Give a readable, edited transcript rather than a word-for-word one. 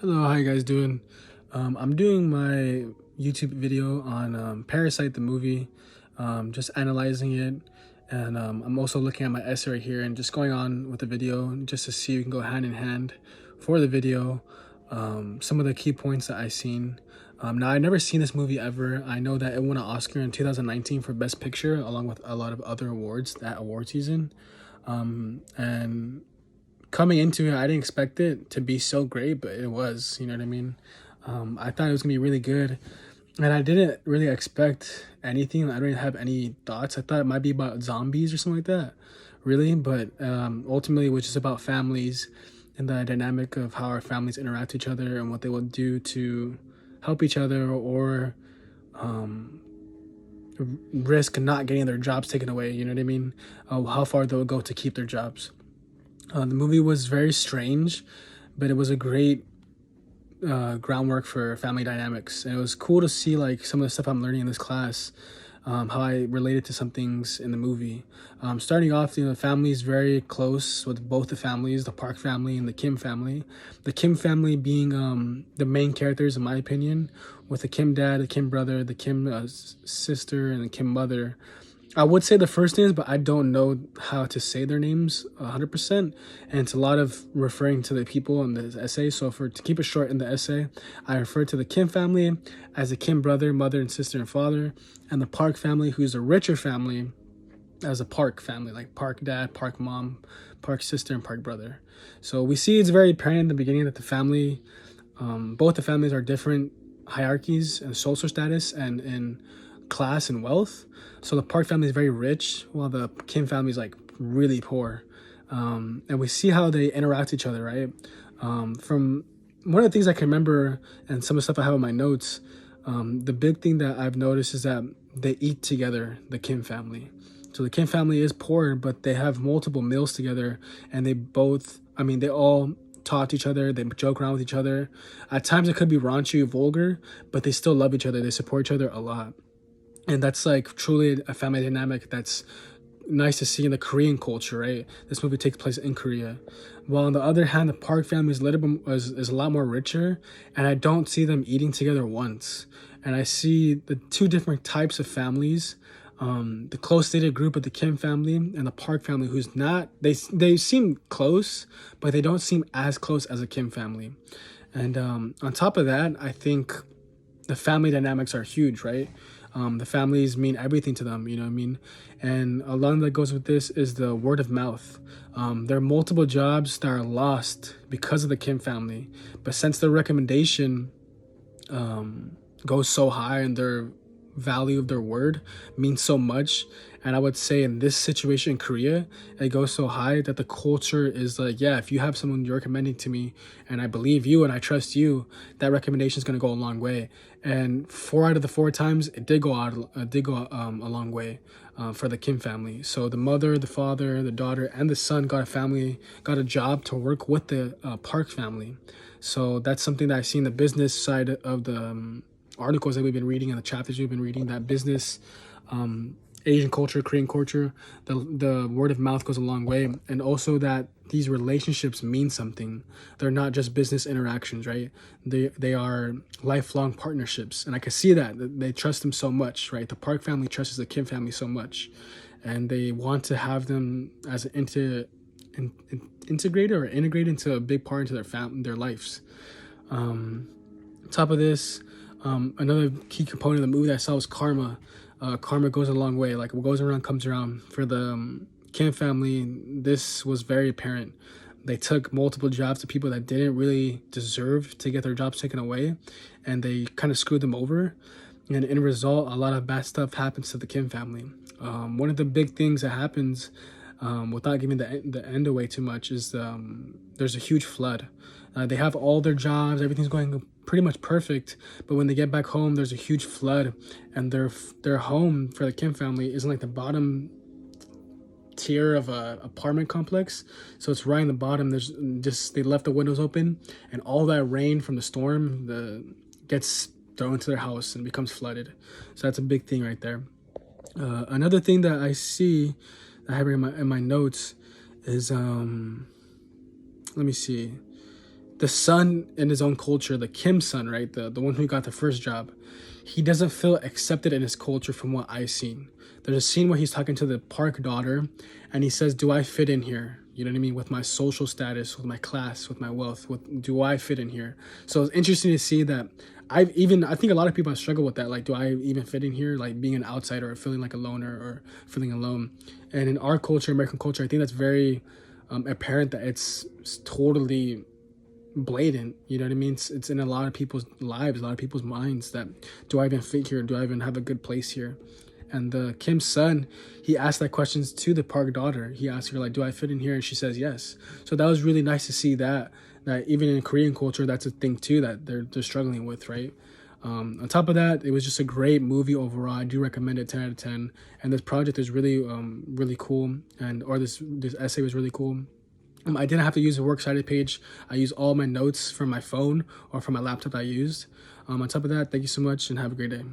Hello, how you guys doing? I'm doing my YouTube video on Parasite the movie, just analyzing it, and I'm also looking at my essay right here and just going on with the video just to see if we can go hand in hand for the video. Some of the key points that I've seen. Now, I've never seen this movie ever. I know that it won an Oscar in 2019 for Best Picture, along with a lot of other awards that award season. And coming into it, I didn't expect it to be so great, but it was. You know what I mean? I thought it was gonna be really good, and I didn't really expect anything. I didn't have any thoughts. I thought it might be about zombies or something like that, really. But ultimately, it was just about families and the dynamic of how our families interact with each other and what they will do to help each other or risk not getting their jobs taken away. You know what I mean? How far they'll go to keep their jobs. The movie was very strange, but it was a great groundwork for family dynamics, and it was cool to see like some of the stuff I'm learning in this class, how I related to some things in the movie. Starting off, the family is very close with both the families, the Park family and the Kim family. The Kim family being the main characters, in my opinion, with the Kim dad, the Kim brother, the Kim sister, and the Kim mother. I would say the first names, but I don't know how to say their names 100%. And it's a lot of referring to the people in the essay. So to keep it short in the essay, I refer to the Kim family as the Kim brother, mother, and sister and father, and the Park family, who's a richer family, as a Park family, like Park dad, Park mom, Park sister, and Park brother. So we see it's very apparent in the beginning that the family, both the families are different hierarchies and social status and class and wealth. So the Park family is very rich, while the Kim family is like really poor. And we see how they interact with each other, right? From one of the things I can remember, and some of the stuff I have in my notes, the big thing that I've noticed is that they eat together, the Kim family. So the Kim family is poor, but they have multiple meals together, and they both, I mean, they all talk to each other, they joke around with each other. At times it could be raunchy, vulgar, but they still love each other. They support each other a lot. And that's like truly a family dynamic that's nice to see in the Korean culture, right? This movie takes place in Korea. While on the other hand, the Park family is is a lot more richer, and I don't see them eating together once. And I see the two different types of families. The close knitted group of the Kim family and the Park family, who's not, they seem close, but they don't seem as close as the Kim family. And on top of that, I think the family dynamics are huge, right? The families mean everything to them, you know what I mean? And along that goes with this is the word of mouth. There are multiple jobs that are lost because of the Kim family, but since their recommendation goes so high and their value of their word means so much, and I would say in this situation in Korea, it goes so high that the culture is like, yeah, if you have someone you're recommending to me and I believe you and I trust you, that recommendation is going to go a long way. And 4 out of the 4 times it did go a long way for the Kim family. So the mother, the father, the daughter, and the son got a job to work with the Park family. So that's something that I see in the business side of the articles that we've been reading and the chapters we've been reading, that business, Asian culture, Korean culture, the word of mouth goes a long way. And also that these relationships mean something. They're not just business interactions, right? They are lifelong partnerships. And I can see that they trust them so much, right? The Park family trusts the Kim family so much. And they want to have them as an integrated or integrated into a big part into their lives. Top of this, another key component of the movie that I saw was karma. Karma goes a long way. Like what goes around comes around. For the Kim family, this was very apparent. They took multiple jobs to people that didn't really deserve to get their jobs taken away, and they kind of screwed them over. And in result, a lot of bad stuff happens to the Kim family. One of the big things that happens, without giving the end away too much, is there's a huge flood. They have all their jobs, everything's going pretty much perfect, but when they get back home, there's a huge flood, and their home for the Kim family isn't like the bottom tier of a apartment complex, so it's right in the bottom. There's just, they left the windows open, and all that rain from the storm gets thrown into their house and becomes flooded. So that's a big thing right there. Another thing that I see that I have in my notes is let me see. the son in his own culture, the Kim son, right, the one who got the first job, he doesn't feel accepted in his culture from what I've seen. There's a scene where he's talking to the park daughter, and he says, "Do I fit in here? You know what I mean? With my social status, with my class, with my wealth, do I fit in here?" So it's interesting to see that I think a lot of people have struggled with that. Like, do I even fit in here? Like being an outsider or feeling like a loner or feeling alone. And in our culture, American culture, I think that's very apparent that it's totally blatant. You know what I mean? It's in a lot of people's lives, a lot of people's minds that, do I even fit here? Do I even have a good place here? And the Kim's son, he asked that questions to the park daughter. He asked her, like, do I fit in here? And she says yes. So that was really nice to see that even in Korean culture, that's a thing too that they're struggling with, right? On top of that, it was just a great movie overall. I do recommend it 10 out of 10. And this project is really really cool, or this essay was really cool. I didn't have to use a works cited page. I used all my notes from my phone or from my laptop I used. On top of that, thank you so much and have a great day.